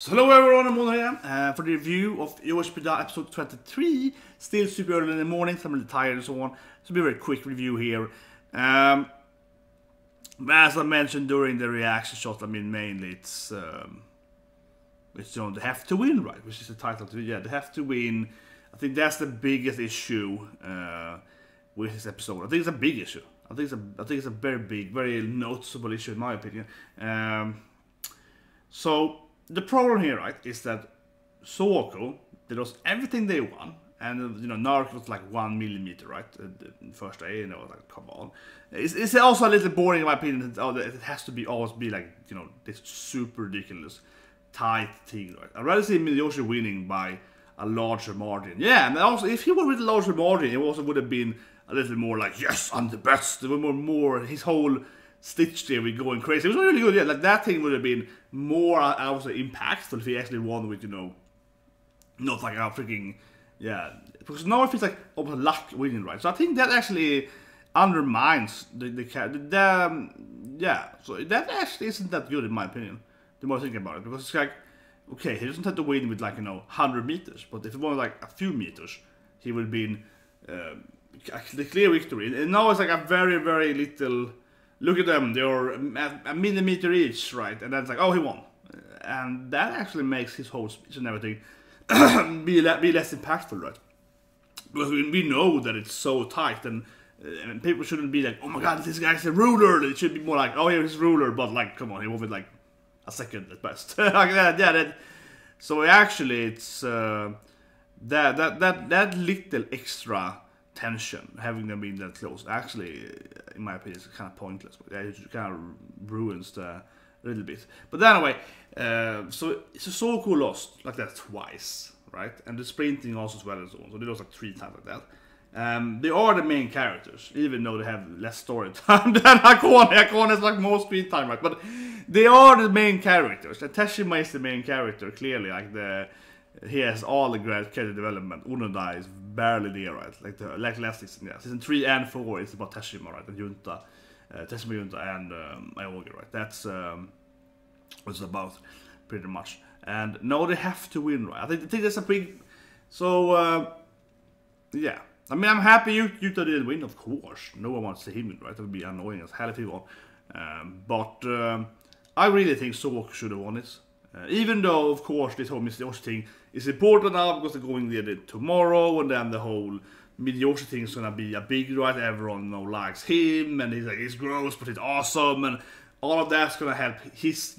So hello everyone, I'm Myrmonden here for the review of Yowamushi Pedal episode 23. Still super early in the morning, so I'm a little tired and so on. So it'll be a very quick review here. As I mentioned during the reaction shot, I mean mainly it's they have to win, right? Which is the title. Yeah, they have to win. I think that's the biggest issue with this episode. I think it's a big issue. I think it's a very big, very noticeable issue in my opinion. So the problem here, right, is that Soko, they lost everything they won, and Narc was like 1 millimeter, right, the first day, and I was like, come on. It's also a little boring in my opinion. That it has to always be like this super ridiculous tight thing, right? I'd rather see Miyoshi winning by a larger margin. Yeah, and also if he were with a larger margin, it also would have been a little more like, yes, I'm the best. There were more his whole Stitch there with going crazy. It was really good. Yeah, like that thing would have been more, I would say, impactful if he actually won with not like a freaking, yeah. Because now it feels like almost luck winning, right? So I think that actually undermines yeah. So that actually isn't that good in my opinion. The more I think about it, because it's like, okay, he doesn't have to win with like 100 meters, but if it was like a few meters, he would have been the clear victory. And now it's like a very, very little. Look at them, they're a millimeter each, right? And that's like, oh, he won. And that actually makes his whole speech and everything be less impactful, right? Because we know that it's so tight, and people shouldn't be like, oh my god, this guy's a ruler. It should be more like, oh, here's ruler, but like, come on, he won with like a second at best. Like that, yeah. So actually, it's that little extra tension, having them being that close, actually, in my opinion, is kind of pointless. But yeah, it kind of ruins a little bit. But anyway, so Soko lost like that twice, right? And the sprinting also as well and so on. So they lost like 3 times like that. They are the main characters, even though they have less story time than Akone. Akone has like more screen time, right? But they are the main characters. And Teshima is the main character, clearly. He has all the great character development. Unoda is barely there, right? Like last season, yeah. Season 3 and 4 is about Teshima, right? And Junta, Teshima Junta and Aogi, right? That's what it's about, pretty much. And now they have to win, right? I think that's a big. So yeah. I mean, I'm happy Yuta didn't win, of course. No one wants to see him win, right? That would be annoying as hell if he won. But I really think Soko should have won it. Even though, of course, this whole Mr. Yoshi thing is important now because they're going there tomorrow, and then the whole Yoshi thing is gonna be a big, right? Everyone likes him, and he's like, he's gross, but he's awesome, and all of that's gonna help his,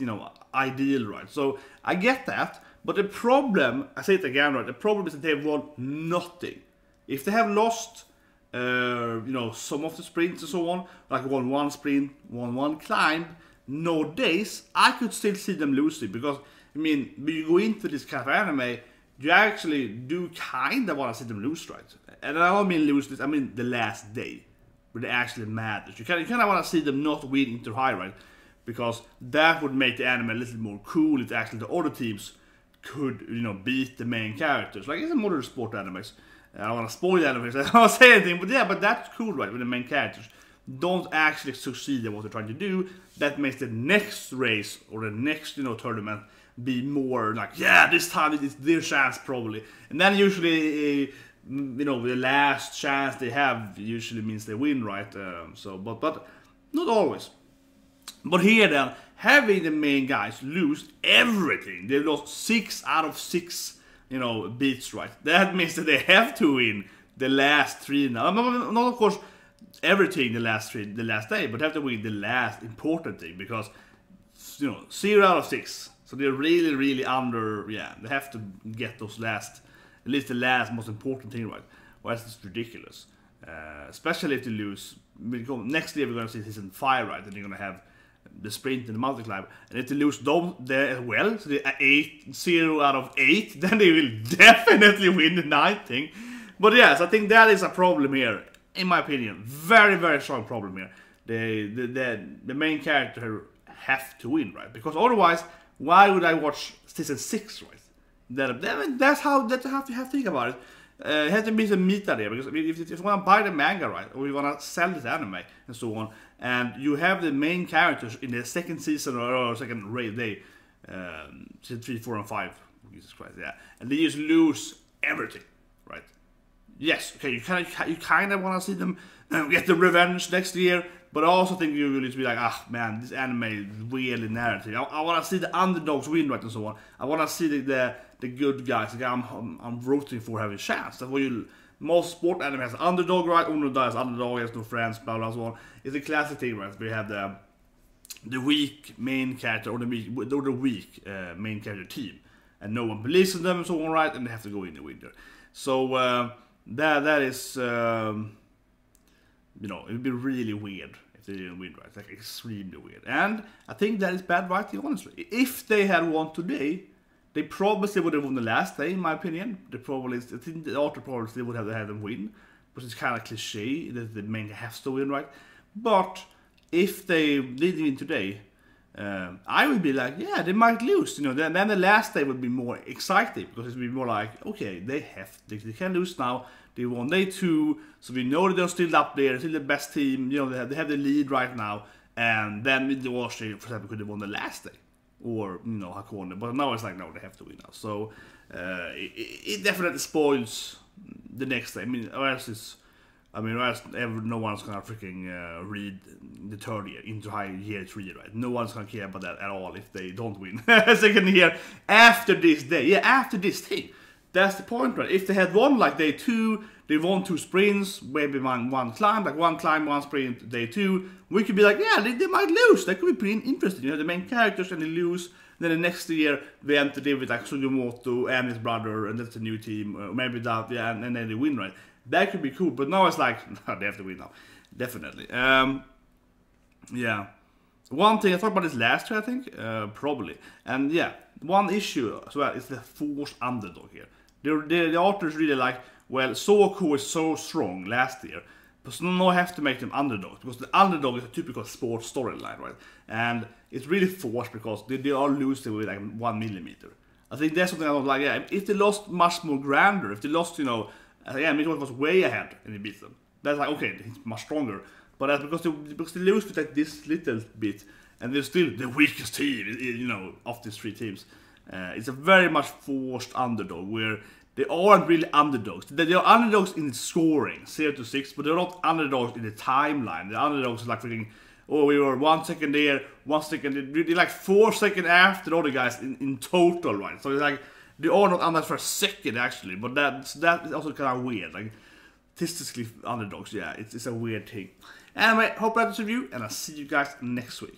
ideal, right? So I get that, but the problem, I say it again, right? The problem is that they've won nothing. If they have lost, some of the sprints and so on, like won 1 sprint, won 1 climb, no days, I could still see them losing, because I mean, when you go into this kind of anime, you actually do kind of want to see them lose, right? And I don't mean lose this, I mean the last day, where they actually matters. You kind of want to see them not winning too high, right? Because that would make the anime a little more cool if actually the other teams could, beat the main characters. Like it's a modern sport animes. I don't want to spoil the animes, I don't want to say anything, but yeah, but that's cool, right? When the main characters don't actually succeed in what they're trying to do, that makes the next race or the next tournament be more like, yeah, this time it's their chance probably. And then usually the last chance they have usually means they win, right? But not always. But here then, having the main guys lose everything, they lost 6 out of 6 beats, right? That means that they have to win the last 3 now. Not of course everything the last day, but have to win the last important thing, because 0 out of 6, so they're really under. Yeah, they have to get those at least the last most important thing, right? Well, that's just ridiculous, especially if they lose. Next year we're gonna see season 5, right? And they're gonna have the sprint and the multi-climb, and if they lose them there as well, so they're 0 out of 8, then they will definitely win the 9th thing. But yes, I think that is a problem here. In my opinion, very strong problem here. The main character have to win, right? Because otherwise, why would I watch season 6, right? That's how you have to think about it. It has to be some meta there, because if you want to buy the manga, right, or you want to sell this anime and so on, and you have the main characters in the second season or second day, Season 3, 4, and 5. Jesus Christ, yeah. And they just lose everything, right? Yes, okay, you kind of want to see them get the revenge next year, but I also think you will just be like, ah, man, this anime is really narrative. I want to see the underdogs win, right, and so on. I want to see the good guys, the guy I'm rooting for having a chance. That's what most sport anime has underdog, right? Underdog has underdog, has no friends, blah, blah, so on. It's a classic thing, right? We have the weak main character, or the weak main character team, and no one believes in them and so on, right? And they have to go in the winner. So that is, you know, it would be really weird if they didn't win, right? Like extremely weird. And I think that is bad writing, honestly. If they had won today, they probably would have won the last day, in my opinion. I think the author probably still would have had them win, which is kind of cliche that the main has to win, right? But if they didn't win today, I would be like, yeah, they might lose. You know, then the last day would be more exciting because it would be more like, okay, they can lose now. They won day 2, so we know that they're still up there, still the best team. You know, they have the lead right now, and then with the Washi, for example, could have won the last day, or you know, Hakone. But now it's like, no, they have to win now. So it definitely spoils the next day. I mean, no one's gonna freaking read the third year into year 3, right? No one's gonna care about that at all if they don't win second year after this day. Yeah, after this thing. That's the point, right? If they had won like day 2, they won 2 sprints, maybe one climb, like one climb, one sprint, day 2, we could be like, yeah, they might lose. That could be pretty interesting. You know, the main characters and they lose. Then the next year they enter with like Sugimoto and his brother, and that's a new team, maybe that, yeah, and then they win, right? That could be cool, but now it's like, they have to win now. Definitely. Yeah. One thing, I talked about this last year, I think, probably. And yeah, one issue as well is the forced underdog here. The authors really like, well, Soko is so strong last year, but now I have to make them underdogs, because the underdog is a typical sports storyline, right? And it's really forced because they are losing with like 1 millimeter. I think that's something I don't like. Yeah, if they lost much more grander, if they lost, you know, yeah, Myrmonden was way ahead and he beat them. That's like, okay, he's much stronger. But that's because they lose with like this little bit, and they're still the weakest team, you know, of these 3 teams. It's a very much forced underdog where they aren't really underdogs. They are underdogs in scoring, 0-6, but they're not underdogs in the timeline. The underdogs is like freaking, oh, we were 1 second there, 1 second there. They're like 4 seconds after the other guys in total, right? So it's like, they are not underdogs for a second actually, but that is also kind of weird. Like, statistically underdogs, yeah, it's a weird thing. Anyway, hope you liked this review, and I'll see you guys next week.